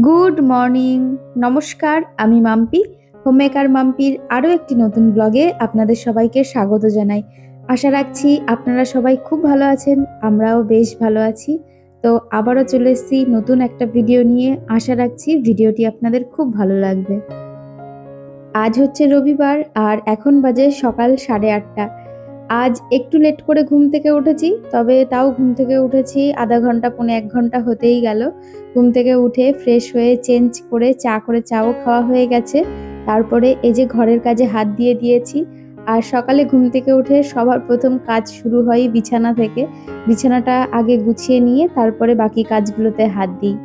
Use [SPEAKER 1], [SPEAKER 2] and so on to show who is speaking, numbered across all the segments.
[SPEAKER 1] Good morning, নমস্কার। আমি Mampi, homemaker মাম্পির আরও একটি নতুন ব্লগে আপনাদের সবাইকে স্বাগত জানাই। আশা রাখছি আপনারা সবাই খুব ভালো আছেন, আমরাও বেশ ভালো আছি। তো আবারও চলে এসেছি নতুন একটা ভিডিও নিয়ে। আশা রাখছি ভিডিওটি আপনাদের খুব ভালো লাগবে। আজ হচ্ছে রবিবার আর এখন বাজে সকাল 8:30। আজ একটু লেট করে ঘুম থেকে উঠেছি, তবে তাও ঘুম থেকে উঠেছি আধা ঘন্টা পৌনে 1 ঘন্টা হতেই গেল। ঘুম থেকে উঠে ফ্রেশ হয়ে চেঞ্জ করে চাও খাওয়া হয়ে গেছে। তারপরে এই যে ঘরের কাজে হাত দিয়ে দিয়েছি। আর সকালে ঘুম থেকে উঠে সবার প্রথম কাজ শুরু হয় বিছানা থেকে। বিছানাটা আগে গুছিয়ে নিয়ে তারপরে বাকি কাজগুলোতে হাত দিই।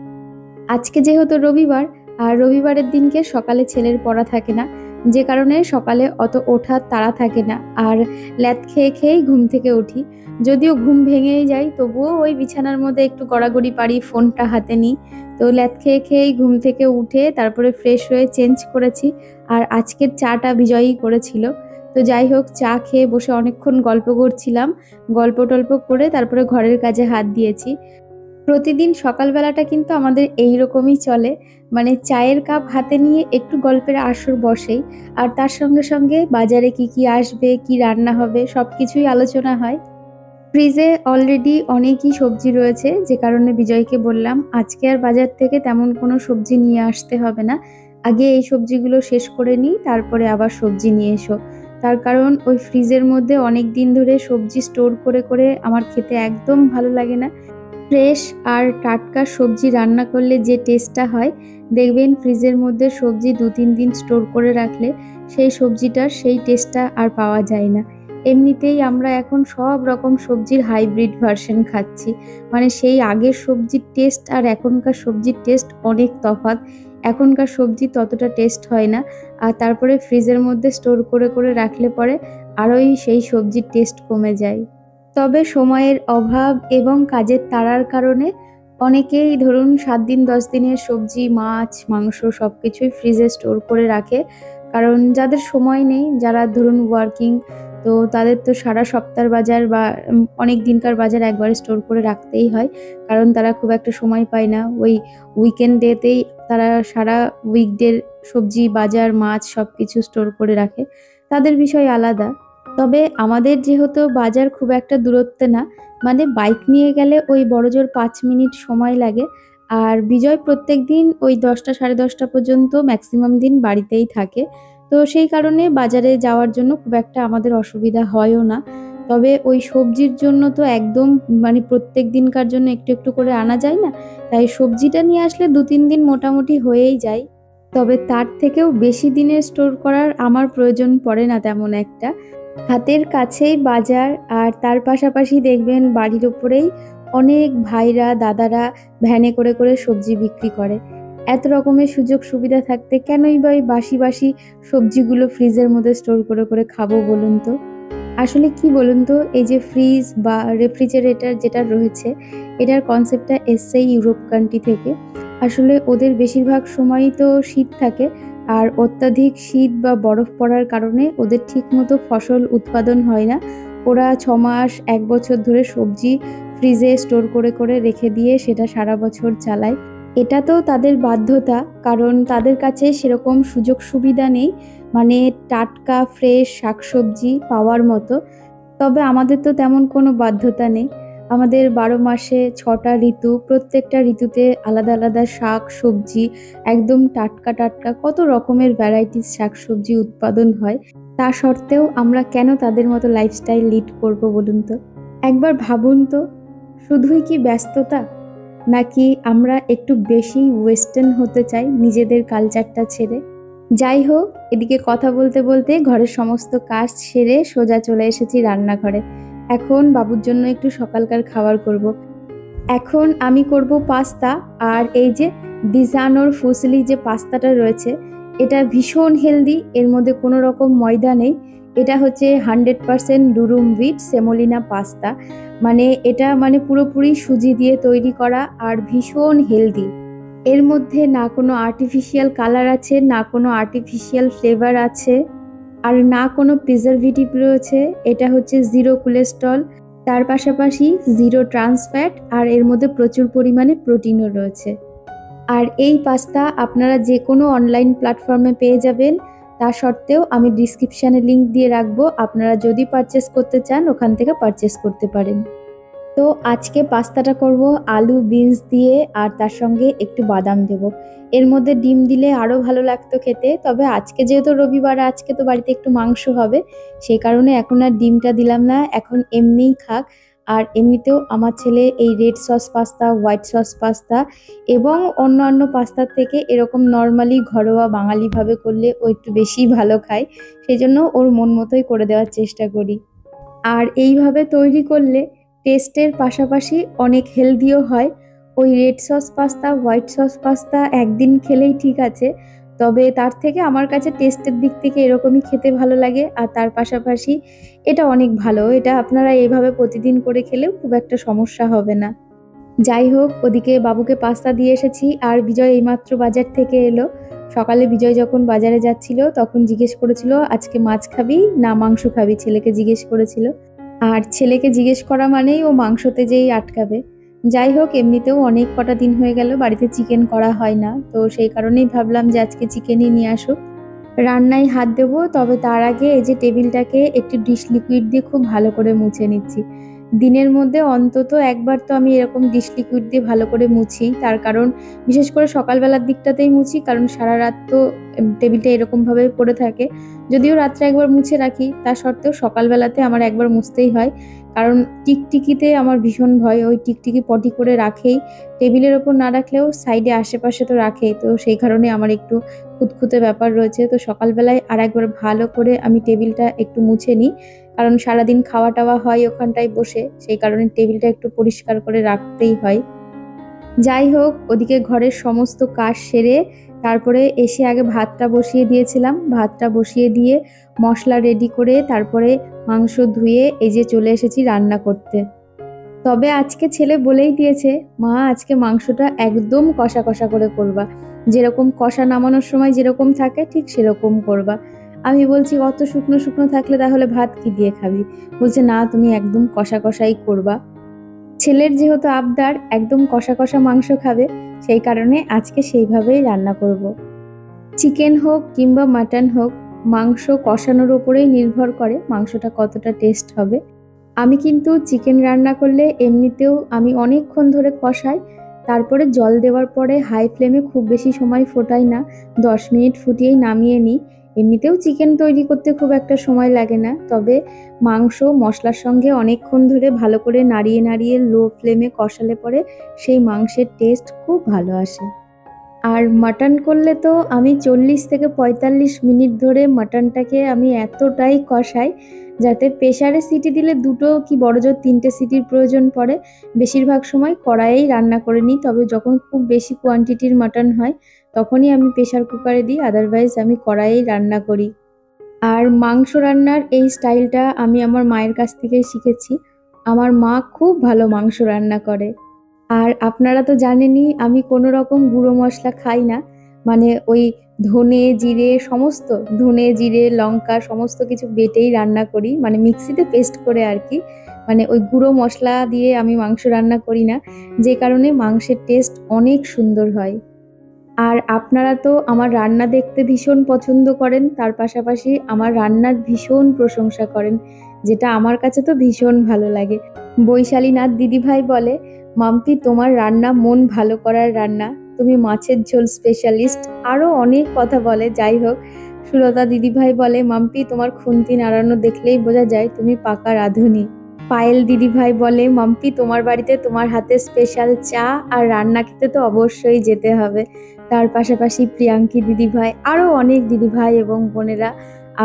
[SPEAKER 1] আজকে যেহেতু রবিবার, আর রবিবারের দিনকে সকালে ছেলের পড়া থাকে না, যে কারণে সকালে অত ওঠার তাড়া থাকে না। আর ল্যাদ খেয়ে খেয়েই ঘুম থেকে উঠি। যদিও ঘুম ভেঙেই যায়, তবুও ওই বিছানার মধ্যে একটু গড়াগড়ি পারি, ফোনটা হাতে নিই। তো ল্যাদ খেয়ে খেয়েই ঘুম থেকে উঠে তারপরে ফ্রেশ হয়ে চেঞ্জ করেছি। আর আজকের চাটা বিজয়ই করেছিল। তো যাই হোক, চা খেয়ে বসে অনেকক্ষণ গল্প করছিলাম। গল্প টল্প করে তারপরে ঘরের কাজে হাত দিয়েছি। প্রতিদিন সকালবেলাটা কিন্তু আমাদের এইরকমই চলে, মানে চায়ের কাপ হাতে নিয়ে একটু গল্পের আসর বসেই। আর তার সঙ্গে সঙ্গে বাজারে কি আসবে, কি রান্না হবে, সব কিছুই আলোচনা হয়। ফ্রিজে অলরেডি অনেকই সবজি রয়েছে, যে কারণে বিজয়কে বললাম আজকে আর বাজার থেকে তেমন কোনো সবজি নিয়ে আসতে হবে না, আগে এই সবজিগুলো শেষ করে নিই, তারপরে আবার সবজি নিয়ে এসো। তার কারণ ওই ফ্রিজের মধ্যে অনেক দিন ধরে সবজি স্টোর করে করে আমার খেতে একদম ভালো লাগে না। ফ্রেশ আর টাটকা সবজি রান্না করলে যে টেস্টটা হয়, দেখবেন ফ্রিজের মধ্যে সবজি 2-3 দিন স্টোর করে রাখলে সেই সবজিটার সেই টেস্টটা আর পাওয়া যায় না। এমনিতেই আমরা এখন সব রকম সবজির হাইব্রিড ভার্সন খাচ্ছি, মানে সেই আগের সবজির টেস্ট আর এখনকার সবজির টেস্ট অনেক তফাৎ। এখনকার সবজি ততটা টেস্ট হয় না, আর তারপরে ফ্রিজের মধ্যে স্টোর করে করে রাখলে পরে আরোই সেই সবজির টেস্ট কমে যায়। তবে সময়ের অভাব এবং কাজের তাড়ার কারণে অনেকেই ধরুন 7 দিন 10 দিনের সবজি, মাছ, মাংস সবকিছুই ফ্রিজে স্টোর করে রাখে। কারণ যাদের সময় নেই, যারা ধরুন ওয়ার্কিং, তো তাদের তো সারা সপ্তাহের বাজার বা অনেক দিনকার বাজার একবারে স্টোর করে রাখতেই হয়। কারণ তারা খুব একটা সময় পায় না। ওই উইকেন্ডেতেই তারা সারা উইকডের সবজি, বাজার, মাছ সবকিছু স্টোর করে রাখে। তাদের বিষয় আলাদা। তবে আমাদের যেহেতু বাজার খুব একটা দূরত্বে না, মানে বাইক নিয়ে গেলে ওই বড়জোর 5 মিনিট সময় লাগে। আর বিজয় প্রত্যেকদিন ওই 10টা 10:30 পর্যন্ত ম্যাক্সিমাম দিন বাড়িতেই থাকে। তো সেই কারণে বাজারে যাওয়ার জন্য খুব একটা আমাদের অসুবিধা হয়ও না। তবে ওই সবজির জন্য তো একদম, মানে প্রত্যেক দিনকার জন্য একটু একটু করে আনা যায় না। তাই সবজিটা নিয়ে আসলে 2-3 দিন মোটামুটি হয়েই যায়। তবে তার থেকেও বেশি দিনের স্টোর করার আমার প্রয়োজন পড়ে না তেমন একটা। হাতের কাছেই বাজার, আর তার পাশাপাশি দেখবেন বাড়ির ওপরেই অনেক ভাইরা, দাদারা ভ্যানে করে করে সবজি বিক্রি করে। এত রকমের সুযোগ সুবিধা থাকতে কেনই বা এই বাসি বাসি সবজিগুলো ফ্রিজের মধ্যে স্টোর করে করে খাবো বলুন তো? আসলে কি বলুন তো, এই যে ফ্রিজ বা রেফ্রিজারেটর যেটা রয়েছে, এটার কনসেপ্টটা এসছে ইউরোপ কান্ট্রি থেকে। আসলে ওদের বেশিরভাগ সময়ই তো শীত থাকে, আর অত্যাধিক শীত বা বরফ পড়ার কারণে ওদের ঠিকমতো ফসল উৎপাদন হয় না। ওরা 6 মাস 1 বছর ধরে সবজি ফ্রিজে স্টোর করে করে রেখে দিয়ে সেটা সারা বছর চালায়। এটা তো তাদের বাধ্যতা, কারণ তাদের কাছে সেরকম সুযোগ সুবিধা নেই, মানে টাটকা ফ্রেশ শাকসবজি পাওয়ার মতো। তবে আমাদের তো তেমন কোনো বাধ্যতা নেই। আমাদের 12 মাসে 6টা ঋতু, প্রত্যেকটা ঋতুতে আলাদা আলাদা শাক সবজি একদম টাটকা টাটকা কত রকমের ভ্যারাইটিস শাকসবজি উৎপাদন হয়। তা সত্ত্বেও আমরা কেন তাদের মতো লাইফস্টাইল লিড করব বলুন তো? একবার ভাবুন তো, শুধুই কি ব্যস্ততা, নাকি আমরা একটু বেশি ওয়েস্টার্ন হতে চাই নিজেদের কালচারটা ছেড়ে? যাই হোক, এদিকে কথা বলতে বলতে ঘরের সমস্ত কাজ সেরে সোজা চলে এসেছি রান্নাঘরে। এখন বাবুর জন্য একটু সকালকার খাবার করব। এখন আমি করব পাস্তা। আর এই যে ডিজানোর ফুসলি যে পাস্তাটা রয়েছে, এটা ভীষণ হেলদি, এর মধ্যে কোনো রকম ময়দা নেই। এটা হচ্ছে 100% ডুরুম হুইট সেমোলিনা পাস্তা। মানে এটা মানে পুরোপুরি সুজি দিয়ে তৈরি করা আর ভীষণ হেলদি। এর মধ্যে না কোনো আর্টিফিশিয়াল কালার আছে, না কোনো আর্টিফিশিয়াল ফ্লেভার আছে, আর না কোনো প্রিজারভেটিভ রয়েছে। এটা হচ্ছে 0 কোলেস্ট্রল, তার পাশাপাশি 0 ট্রান্স ফ্যাট, আর এর মধ্যে প্রচুর পরিমাণে প্রোটিনও রয়েছে। আর এই পাস্তা আপনারা যে কোনো অনলাইন প্ল্যাটফর্মে পেয়ে যাবেন। তা সত্ত্বেও আমি ডিসক্রিপশানে লিংক দিয়ে রাখবো, আপনারা যদি পারচেস করতে চান ওখান থেকে পারচেস করতে পারেন। তো আজকে পাস্তাটা করব আলু বিনস দিয়ে, আর তার সঙ্গে একটু বাদাম দেব। এর মধ্যে ডিম দিলে আরও ভালো লাগতো খেতে, তবে আজকে যেহেতু রবিবার, আজকে তো বাড়িতে একটু মাংস হবে, সেই কারণে এখন আর ডিমটা দিলাম না, এখন এমনিই খাক। আর এমনিতেও আমার ছেলে এই red sauce pasta, white sauce pasta এবং অন্যান্য পাস্তার থেকে এরকম নর্মালি ঘরোয়া বাঙালিভাবে করলে ও একটু বেশিই ভালো খায়, সেই জন্য ওর মন মতোই করে দেওয়ার চেষ্টা করি। আর এইভাবে তৈরি করলে টেস্টের পাশাপাশি অনেক হেলদিও হয়। ওই red sauce pasta, white sauce pasta একদিন খেলেই ঠিক আছে, তবে তার থেকে আমার কাছে টেস্টের দিক থেকে এরকমই খেতে ভালো লাগে। আর তার পাশাপাশি এটা অনেক ভালো, এটা আপনারা এইভাবে প্রতিদিন করে খেলেও খুব একটা সমস্যা হবে না। যাই হোক, ওদিকে বাবুকে পাস্তা দিয়ে এসেছি, আর বিজয় এইমাত্র বাজার থেকে এলো। সকালে বিজয় যখন বাজারে যাচ্ছিল তখন জিজ্ঞেস করেছিল আজকে মাছ খাবি না মাংস খাবি, ছেলেকে জিজ্ঞেস করেছিল। আর ছেলেকে জিজ্ঞেস করা মানেই ও মাংসতে যেই আটকাবে। যাই হোক, এমনিতেও অনেক কটা দিন হয়ে গেল বাড়িতে চিকেন করা হয় না, তো সেই কারণেই ভাবলাম যে আজকে চিকেনই নিয়ে আসুক। রান্নায় হাত দেবো, তবে তার আগে এই যে টেবিলটাকে একটু ডিশ লিকুইড দিয়ে খুব ভালো করে মুছে নিচ্ছি। দিনের মধ্যে অন্তত একবার তো আমি এরকম ডিশ লিকুইড দিয়ে ভালো করে মুছি, তার কারণ বিশেষ করে সকালবেলার দিকটাতেই মুছি, কারণ সারা রাত তো টেবিলটা এরকমভাবে পড়ে থাকে। যদিও রাত্রে একবার মুছে রাখি, তা সত্ত্বেও সকালবেলাতে আমার একবার মুছতেই হয়, কারণ টিকটিকিতে আমার ভীষণ ভয়। ওই টিকটিকি পটি করে রাখেই, টেবিলের ওপর না রাখলেও সাইডে আশেপাশে তো রাখেই, তো সেই কারণে আমার একটু খুঁতখুঁতে ব্যাপার রয়েছে। তো সকালবেলায় আরেকবার ভালো করে আমি টেবিলটা একটু মুছে নিই, কারণ সারাদিন খাওয়া টাওয়া হয় ওখানটায় বসে, সেই কারণে টেবিলটা একটু পরিষ্কার করে রাখতেই হয়। যাই হোক, ওদিকে ঘরের সমস্ত কাজ সেরে তারপরে এসে আগে ভাতটা বসিয়ে দিয়েছিলাম। ভাতটা বসিয়ে দিয়ে মশলা রেডি করে তারপরে মাংস ধুয়ে এই যে চলে এসেছি রান্না করতে। তবে আজকে ছেলে বলেই দিয়েছে, মা আজকে মাংসটা একদম কষা কষা করে করবা, যেরকম কষা নামানোর সময় যেরকম থাকে ঠিক সেরকম করবা। আমি বলছি অত শুকনো শুকনো থাকলে তাহলে ভাত কি দিয়ে খাবি? বলছে না, তুমি একদম কষা কষাই করবা। ছেলের যেহেতু আবদার একদম কষা কষা মাংস খাবে, সেই কারণে আজকে সেইভাবেই রান্না করব। চিকেন হোক কিংবা মাটন হোক, মাংস কষানোর ওপরেই নির্ভর করে মাংসটা কতটা টেস্ট হবে। আমি কিন্তু চিকেন রান্না করলে এমনিতেও আমি অনেকক্ষণ ধরে কষাই, তারপরে জল দেওয়ার পরে হাই ফ্লেমে খুব বেশি সময় ফোটাই না, 10 মিনিট ফুটিয়েই নামিয়ে নিই। এমনিতেও চিকেন তৈরি করতে খুব একটা সময় লাগে না, তবে মাংস মশলার সঙ্গে অনেকক্ষণ ধরে ভালো করে নাড়িয়ে নাড়িয়ে লো ফ্লেমে কষালে পরে সেই মাংসের টেস্ট খুব ভালো আসে। আর মাটন করলে তো আমি 40 থেকে 45 মিনিট ধরে মাটনটাকে আমি এতটাই কষাই, যাতে প্রেসারে সিটি দিলে 2টো কি বড়জোর 3টে সিটির প্রয়োজন পড়ে। বেশিরভাগ সময় কড়াইয়েই রান্না করে নিই, তবে যখন খুব বেশি কোয়ান্টিটির মাটন হয় তখনই আমি প্রেসার কুকারে দিই, আদারওয়াইজ আমি কড়াইয়েই রান্না করি। আর মাংস রান্নার এই স্টাইলটা আমি আমার মায়ের কাছ থেকেই শিখেছি। আমার মা খুব ভালো মাংস রান্না করে। আর আপনারা তো জানেনই আমি কোনো রকম গুঁড়ো মশলা খাই না, মানে ওই ধনে জিরে সমস্ত, ধনে জিরে লঙ্কা সমস্ত কিছু বেটেই রান্না করি, মানে মিক্সিতে পেস্ট করে আর কি। মানে ওই গুঁড়ো মশলা দিয়ে আমি মাংস রান্না করি না, যে কারণে মাংসের টেস্ট অনেক সুন্দর হয়। আর আপনারা তো আমার রান্না দেখতে ভীষণ পছন্দ করেন, তার পাশাপাশি আমার রান্নার ভীষণ প্রশংসা করেন, যেটা আমার কাছে তো ভীষণ ভালো লাগে। বৈশালীনাথ দিদিভাই বলে, মাম্পি তোমার রান্না মন ভালো করার রান্না, তুমি মাছের ঝোল স্পেশালিস্ট, আরও অনেক কথা বলে। যাই হোক, সুলতা দিদিভাই বলে, মাম্পি তোমার খুন্তি নাড়ানো দেখলেই বোঝা যায় তুমি পাকা রাঁধুনি। পায়েল দিদিভাই বলে, মাম্পি তোমার বাড়িতে তোমার হাতে স্পেশাল চা আর রান্না খেতে তো অবশ্যই যেতে হবে। তার পাশাপাশি প্রিয়াঙ্কি দিদিভাই, আরও অনেক দিদিভাই এবং বোনেরা,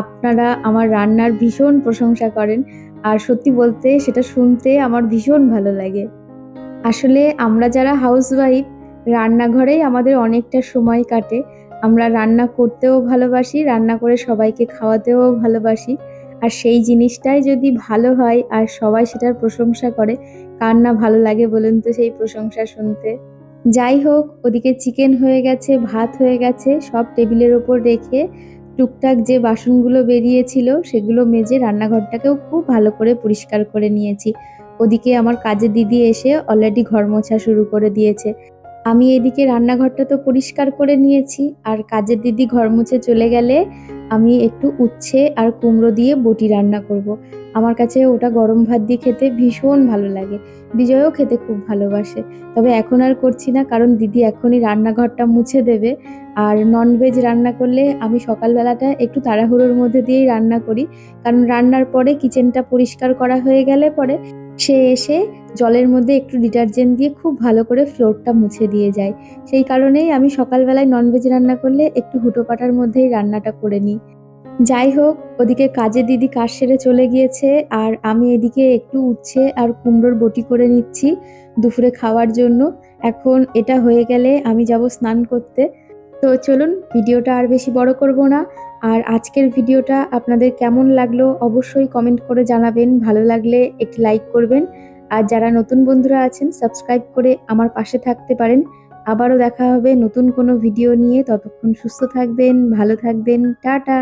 [SPEAKER 1] আপনারা আমার রান্নার ভীষণ প্রশংসা করেন, আর সত্যি বলতে সেটা শুনতে আমার ভীষণ ভালো লাগে। আসলে আমরা যারা হাউসওয়াইফ, রান্নাঘরেই আমাদের অনেকটা সময় কাটে। আমরা রান্না করতেও ভালোবাসি, রান্না করে সবাইকে খাওয়াতেও ভালোবাসি। আর সেই জিনিসটাই যদি ভালো হয় আর সবাই সেটার প্রশংসা করে, কার না ভালো লাগে বলুন তো সেই প্রশংসা শুনতে। যাই হোক, ওদিকে চিকেন হয়ে গেছে, ভাত হয়ে গেছে, সব টেবিলের ওপর রেখে টুকটাক যে বাসনগুলো বেরিয়েছিল সেগুলো মেজে রান্নাঘরটাকেও খুব ভালো করে পরিষ্কার করে নিয়েছি। ওদিকে আমার কাজের দিদি এসে অলরেডি ঘর মোছা শুরু করে দিয়েছে। আমি এদিকে রান্নাঘরটা তো পরিষ্কার করে নিয়েছি, আর কাজের দিদি ঘর মুছে চলে গেলে আমি একটু উচ্ছে আর কুমড়ো দিয়ে বটি রান্না করব। আমার কাছে ওটা গরম ভাত দিয়ে খেতে ভীষণ ভালো লাগে। বিজয়ও খেতে খুব ভালোবাসে। তবে এখন আর করছি না, কারণ দিদি এখনই রান্নাঘরটা মুছে দেবে। আর ননভেজ রান্না করলে আমি সকালবেলাটা একটু তাড়াহুড়োর মধ্যে দিয়েই রান্না করি, কারণ রান্নার পরে কিচেনটা পরিষ্কার করা হয়ে গেলে পরে সে এসে জলের মধ্যে একটু ডিটারজেন্ট দিয়ে খুব ভালো করে ফ্লোরটা মুছে দিয়ে যায়। সেই কারণেই আমি সকালবেলায় ননভেজ রান্না করলে একটু হুটোপাটার মধ্যেই রান্নাটা করে নিই। যাই হোক, ওদিকে কাজের দিদি কাজ সেরে চলে গিয়েছে, আর আমি এদিকে একটু উচ্ছে আর কুমড়োর বটি করে নিচ্ছি দুপুরে খাওয়ার জন্য। এখন এটা হয়ে গেলে আমি যাব স্নান করতে। তো চলুন, ভিডিওটা আর বেশি বড় করব না। আর আজকের ভিডিওটা আপনাদের কেমন লাগলো অবশ্যই কমেন্ট করে জানাবেন। ভালো লাগলে একটি লাইক করবেন। আর যারা নতুন বন্ধুরা আছেন সাবস্ক্রাইব করে আমার পাশে থাকতে পারেন। আবারও দেখা হবে নতুন কোনো ভিডিও নিয়ে। ততক্ষণ সুস্থ থাকবেন, ভালো থাকবেন। টাটা।